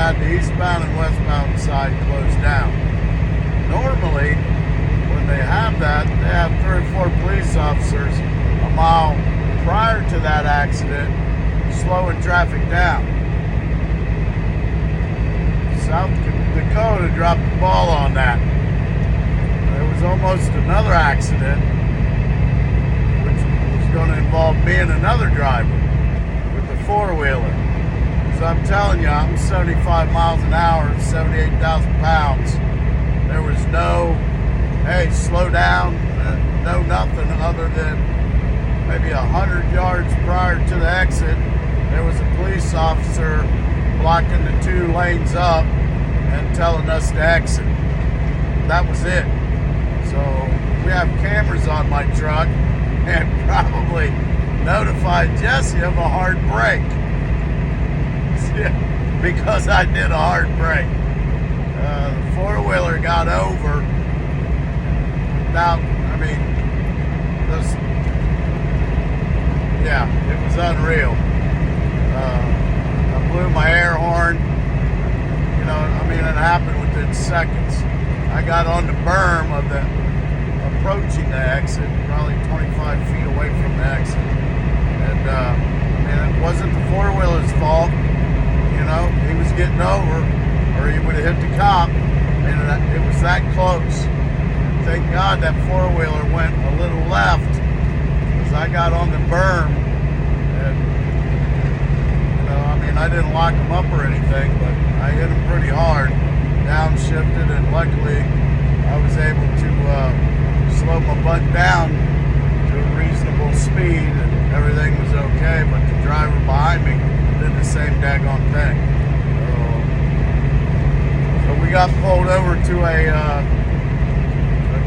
had the eastbound and westbound side closed down. Normally, when they have that, they have 3 or 4 police officers a mile prior to that accident slowing traffic down. South Dakota dropped the ball on that. There was almost another accident, which was going to involve me and another driver with the 4-wheeler. So I'm telling you, I'm 75 miles an hour, 78,000 pounds. There was no, hey, slow down, no nothing other than maybe 100 yards prior to the exit. There was a police officer blocking the 2 lanes up and telling us to exit. That was it. So we have cameras on my truck and probably notified Jesse of a hard break because I did a hard break. The 4-wheeler got over without, it was unreal. I blew my air horn. It happened within seconds. I got on the berm of the approaching the exit, probably 25 feet away from the exit. And it wasn't the 4-wheeler's fault. He was getting over, or he would have hit the cop. It was that close. And thank God that 4-wheeler went a little left, because I got on the berm. And I didn't lock him up or anything, but I hit him pretty hard, downshifted, and luckily I was able to slow my butt down to a reasonable speed, and everything was okay. But the driver behind me did the same daggone thing. So we got pulled over to a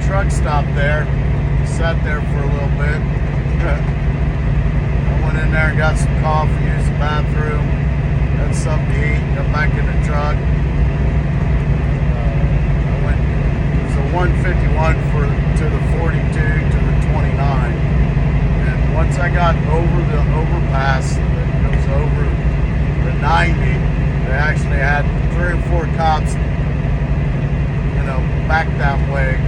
truck stop there. Sat there for a little bit. I went in there and got some coffee, used the bathroom, had something to eat, got back in the truck. It was a 151 to the 42 to the 29. And once I got over the overpass that goes over the 90, they actually had 3 or 4 cops, back that way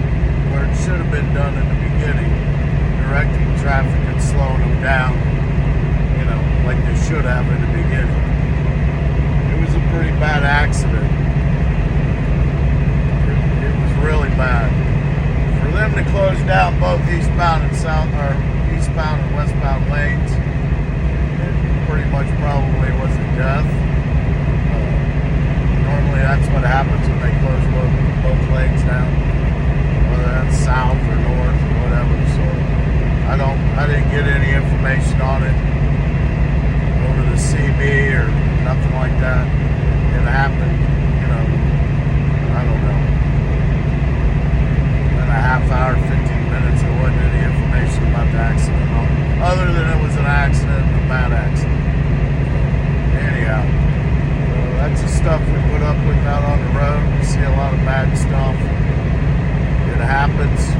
where it should have been done in the beginning, directing traffic and slowing them down, like they should have in the beginning. It was a pretty bad accident. It was really bad. For them to close down both eastbound and westbound lanes, it pretty much probably was a death. Normally that's what happens when they close both lanes down, whether that's south or north or whatever. So I didn't get any information on it over the CB or nothing like that. It happened, I don't know, in a half hour, 15 minutes, there wasn't any information about the accident, other than it was an accident, a bad accident. Anyhow, that's the stuff we put up with out on the road. We see a lot of bad stuff. It happens.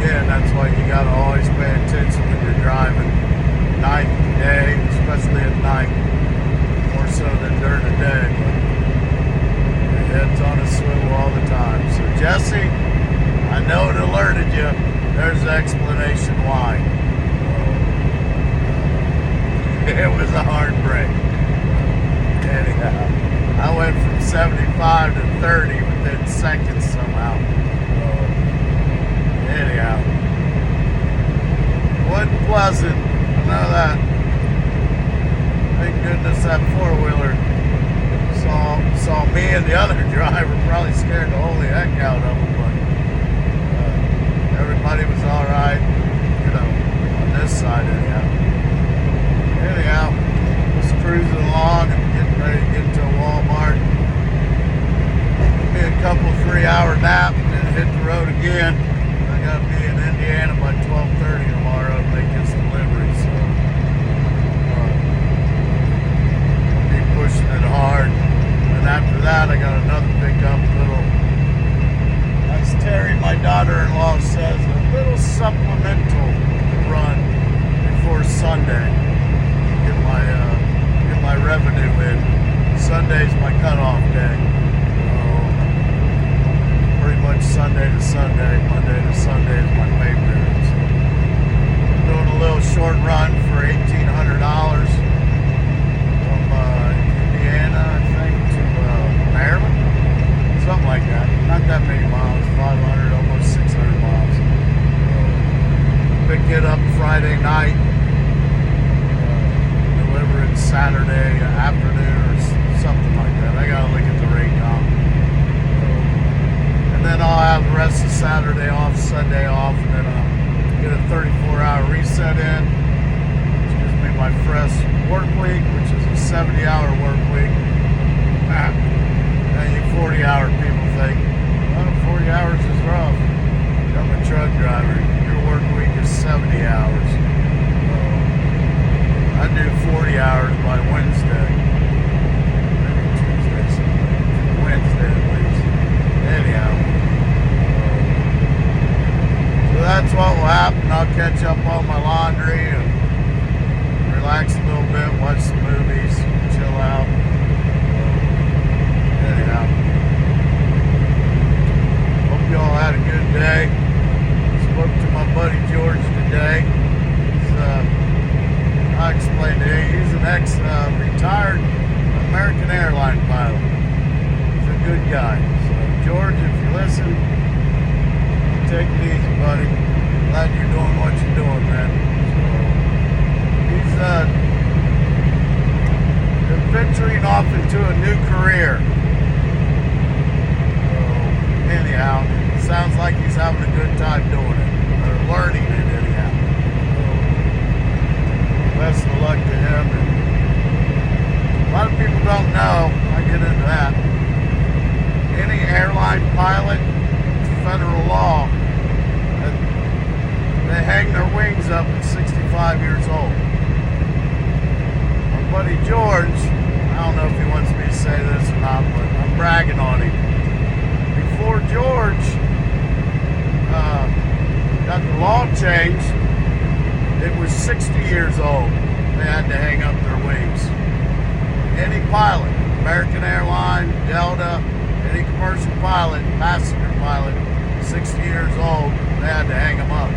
Again, that's why you got to always pay attention when you're driving, night and day, especially at night, more so than during the day. But your head's on a swivel all the time. So Jesse, I know it alerted you. There's the explanation why. It was a hard break. Anyhow, I went from 75 to 30 within seconds somehow. Anyhow, wasn't pleasant. I know that. Thank goodness that 4-wheeler saw me and the other driver. Probably scared the holy heck out of him, but everybody was all right, on this side anyhow. Just cruising along and getting ready to get to a Walmart. Be a couple 3-hour nap and then hit the road again. I gotta be in Indiana by 12:30 tomorrow to make this delivery. So revenue in. Sunday's my cutoff day. Pretty much Sunday to Sunday, Monday to Sunday is my pay period. So I'm doing a little short run for $1,800 from Indiana, I think, to Maryland. Something like that. Not that many miles, 500, almost 600 miles. Pick it up Friday night, deliver it Saturday afternoon or something like that. I gotta look at the rate comp. And then I'll have the rest of Saturday off, Sunday off, and then I'll get a 34-hour reset in, which gives me my fresh work week, which is a 70-hour work week. And you 40-hour people think, well, 40 hours is rough. I'm a truck driver. Your work week is 70 hours. I do 40 hours by Wednesday. Maybe Tuesday, Wednesday at least. Anyhow. So that's what will happen. I'll catch up on my laundry and relax a little bit, watch some movies, chill out. Anyhow. Hope y'all had a good day. Spoke to my buddy George today. I explained to him, he's an ex-retired American airline pilot. He's a good guy. So, George, if you listen, take it easy, buddy. Glad you're doing what you're doing, man. So, he's venturing off into a new career. So, anyhow, sounds like he's having a good time doing it, or learning it, anyhow. Best of luck to him. And a lot of people don't know, I get into that. Any airline pilot, federal law, they hang their wings up at 65 years old. My buddy George, I don't know if he wants me to say this or not, but I'm bragging on him. Before George got the law changed, it was 60 years old. They had to hang up their wings. Any pilot, American Airline, Delta, any commercial pilot, passenger pilot, 60 years old, they had to hang them up.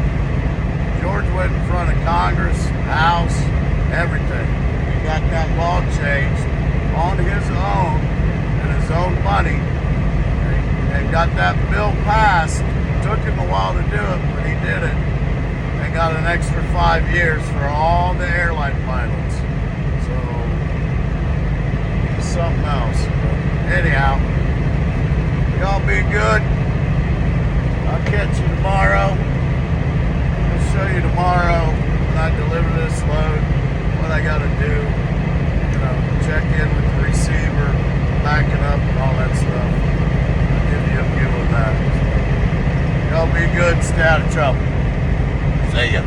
George went in front of Congress, House, everything. He got that law changed on his own and his own money. And got that bill passed. It took him a while to do it, but he did it. And got an extra 5 years for all the airline pilots. So, it's something else. But anyhow, y'all be good. I'll catch you tomorrow. I'll show you tomorrow when I deliver this load, what I got to do. You know, check in with the receiver, back it up, and all that stuff. I'll give you a view of that. Y'all be good, stay out of trouble. See ya.